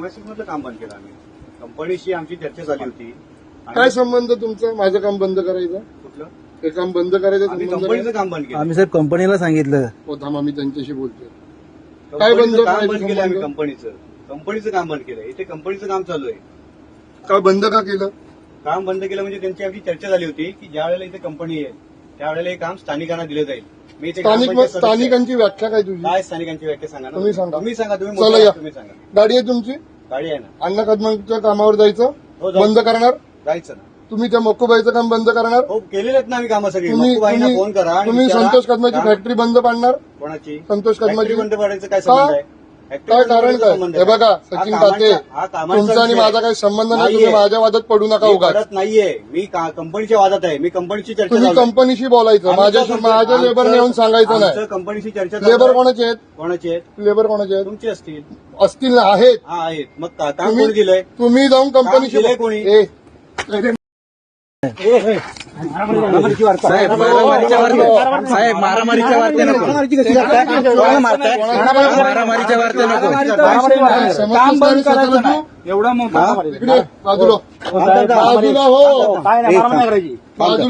प्रेमायसिस मधलं काम बंद केलं आम्ही. कंपनीशी आमची चर्चा झाली होती. काय संबंध तुमचा माझं काम बंद करायचं? कुठलं? हे काम बंद करायचं आम्ही संबंध कंपनीचं काम बंद केलं. आम्ही साहेब कंपनीला सांगितलं. हो थांब, आम्ही त्यांच्याशी बोलतोय. काय बंद कंपनीचं काम करायचं बंद केलं आम्ही. संबंध? कंपनीचं काम बंद केलं. इथे कंपनीचं काम चालू आहे. काय बंद का केलं? काम बंद केलं म्हणजे त्यांची आमची चर्चा झाली होती की ज्या वेळेला इथे कंपनी येईल त्यावेळेला हे काम स्थानिकांना दिलं जाईल. मी इथे ग्रामपंचायत सदस्य आहे. स्थानिकांची व्याख्या काय तुझी? काय स्थानिकांची व्याख्या सांगा ना. तुम्ही सांगा. तुम्ही सांगा. तुम्ही चला मोठे या. आहात, तुम्ही सांगा. गाडी आहे तुमची? गाडी आहे ना. अण्णा कदमांच्या कामावर जायचं हो, जाऊ. बंद करणार? जायचं ना. तुम्ही त्या मक्कोबाईचं काम बंद करणार? हो, केलेलं आहेत ना आम्ही कामं सगळी. तुम्ही मक्कूबाईंना फोन करा आणि तुम्ही विचारा. संतोष कदमाची काम- फॅक्टरी बंद पाडणार? कोणाची? संतोष कदमाची फॅक्टरी बंद पाडायचं काय संबंध आहे? फॅक्टरी काय बंद कारण पाडायचा काय? संबंध हे आहे. बघा हा सचिन कामांचा- ताते, हा कामांचा तुमचा आणि विषय माझा काही संबंध नाही. नाहीये. तुम्ही माझ्या वादात पडू नका मी उगाच. पडत नाहीये. मी कंपनीच्या वादात आहे. मी कंपनीची चर्चा तुम्ही चालू आहे. कंपनीशी बोलायचं, माझ्या लेबरने येऊन सांगायचं नाही. आमचं कंपनीची चर्चा चालू लेबर आहे. कोणाचे आहेत? कोणाची आहेत? लेबर कोणाचे आहेत? तुमची असतील. असतील ना, आहेत. हा, आहेत. मग काम कोणी दिलंय? तुम्ही जाऊन कंपनीशी दिलंय कोणी? साहेब मारामारीच्या वार्ते, साहेब मारामारीच्या वार्ते नको. मारामारीच्या वार्ते नको. काम बंद करायचं नाही. एवढा मोठा इकडे बाजूला बाजूला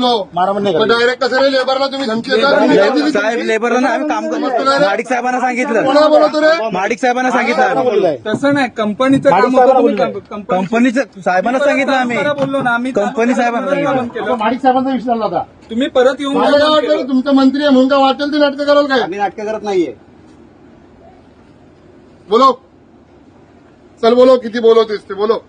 हो बाजूला डायरेक्ट कसं रे लेबरला तुम्ही धमकी देता? साहेब लेबरला आम्ही काम करतो. माडिक साहेबांना सांगितलं. कोणा बोलतो रे? माडिक साहेबांना सांगितलं. तसं नाही. कंपनीचं काम होतं. तुम्ही कंपनी कंपनीचं साहेबांना सांगितलं आम्ही. बोललो ना आम्ही. कंपनी साहेबांना सांगितलं. माडिक साहेबांचा विषय झाला होता. तुम्ही परत येऊन मला काय वाटलं तुमचा मंत्री आहे म्हणून काय वाटेल ते नाटकं कराल काय? आम्ही नाटकं करत नाहीये. बोलो चल बोलो, किती बोलवतेस ते बोलो.